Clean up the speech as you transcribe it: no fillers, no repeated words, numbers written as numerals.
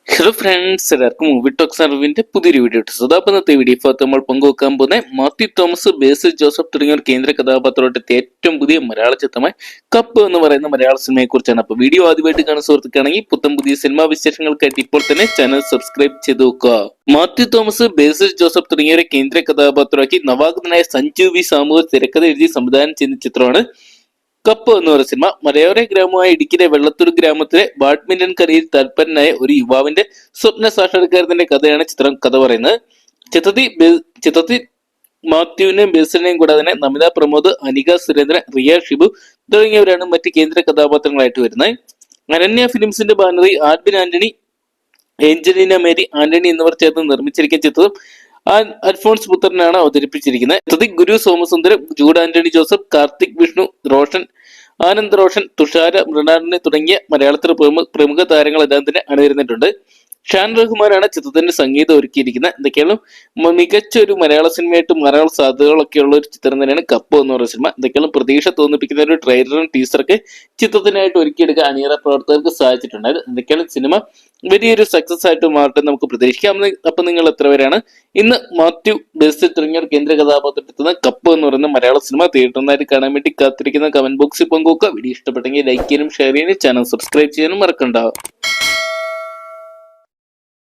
Hello friends, എല്ലാവർക്കും movie talks അറിവിന്റെ പുതിയൊരു വീഡിയോ ഇട്ടു. ഇന്നത്തെ വീഡിയോ ഭാഗത്ത് നമ്മൾ പങ്കുവെക്കാൻ പോകുന്ന മാത്യു തോമസ്, ബേസിൽ ജോസഫ് തുടങ്ങിയ ഒരു കേന്ദ്ര കഥാപാത്രമായിട്ട് ഏറ്റവും പുതിയ മലയാള ചിത്രമായ കപ്പ് എന്ന് പറയുന്ന മലയാള സിനിമയെ കുറിച്ചാണ്. അപ്പോൾ വീഡിയോ ആദ്യമായിട്ട് കാണുന്ന സുഹൃത്തുക്കാണെങ്കിൽ പുതിയ സിനിമാ വിശേഷങ്ങൾക്കായിട്ട് ഇപ്പോൾ തന്നെ ചാനൽ സബ്സ്ക്രൈബ് ചെയ്ത് നോക്കുക. മാത്യു തോമസ്, ബേസിൽ ജോസഫ് തുടങ്ങിയവരെ കേന്ദ്ര കഥാപാത്രമാക്കി നവാഗതനായ സഞ്ജു വി സാമൂഹ്യ തിരക്കഥ എഴുതി സംവിധാനം ചെയ്യുന്ന ചിത്രമാണ് കപ്പ് എന്ന് പറയുന്ന സിനിമ. മലയോര ഗ്രാമമായ ഇടുക്കിയിലെ വെള്ളത്തൂർ ഗ്രാമത്തിലെ ബാഡ്മിന്റൺ കളിയിൽ തൽപരനായ ഒരു യുവാവിന്റെ സ്വപ്ന സാക്ഷാത്കാരത്തിന്റെ കഥയാണ് ചിത്രം കഥ പറയുന്നത്. ചിത്രത്തിൽ മാത്യുവിനെയും ബേസിലിനെയും കൂടാതെ നമിത പ്രമോദ്, അനിക സുരേന്ദ്രൻ, റിയ ഷിബു തുടങ്ങിയവരാണ് മറ്റ് കേന്ദ്ര കഥാപാത്രങ്ങളായിട്ട് വരുന്നത്. അനന്യ ഫിലിംസിന്റെ ബാനറിൽ ആൽബിൻ ആന്റണി, ഏഞ്ചലീന മേരി ആന്റണി എന്നിവർ ചേർന്ന് നിർമ്മിച്ചിരിക്കുന്ന ചിത്രം അൽഫോൺസ് പുത്രനാണ് അവതരിപ്പിച്ചിരിക്കുന്നത്. ഗുരു സോമസുന്ദരം, ജൂഡ് ആന്റണി ജോസഫ്, കാർത്തിക് വിഷ്ണു, റോഷൻ, ആനന്ദ് റോഷൻ, തുഷാര മൃണാലിനെ തുടങ്ങിയ മലയാളത്തിലെ പ്രമുഖ താരങ്ങളെല്ലാം തന്നെ അണിനിരന്നിട്ടുണ്ട്. ഷാൻ റഹ്മാനാണ് ചിത്രത്തിന്റെ സംഗീതം ഒരുക്കിയിരിക്കുന്നത്. എന്തൊക്കെയാണ് മികച്ച ഒരു മലയാള സിനിമയായിട്ട് മാറാനുള്ള സാധ്യതകളൊക്കെ ഉള്ള ഒരു ചിത്രം തന്നെയാണ് കപ്പ് എന്ന് പറയുന്ന സിനിമ. എന്തൊക്കെയാണ് പ്രതീക്ഷ തോന്നിപ്പിക്കുന്ന ഒരു ട്രെയിലറും ടീസറൊക്കെ ചിത്രത്തിനായിട്ട് ഒരുക്കിയെടുക്കാൻ അണിയറ പ്രവർത്തകർക്ക് സാധിച്ചിട്ടുണ്ട്. എന്തൊക്കെയാണ് സിനിമ വലിയൊരു സക്സസ് ആയിട്ട് മാറട്ടെ നമുക്ക് പ്രതീക്ഷിക്കാം. അപ്പൊ നിങ്ങൾ എത്ര പേരാണ് ഇന്ന് മാത്യു, ബേസിൽ തുടങ്ങിയ കേന്ദ്ര കഥാപാത്രത്തിൽ കപ്പ് എന്ന് പറയുന്ന മലയാള സിനിമ തിയേറ്ററിനായിട്ട് കാണാൻ വേണ്ടി കാത്തിരിക്കുന്ന കമന്റ് ബോക്സിൽ പങ്കുവെക്കുക. വീഡിയോ ഇഷ്ടപ്പെട്ടെങ്കിൽ ലൈക്ക് ചെയ്യാനും ഷെയർ ചെയ്യാനും ചാനൽ സബ്സ്ക്രൈബ് ചെയ്യാനും മറക്കണ്ട.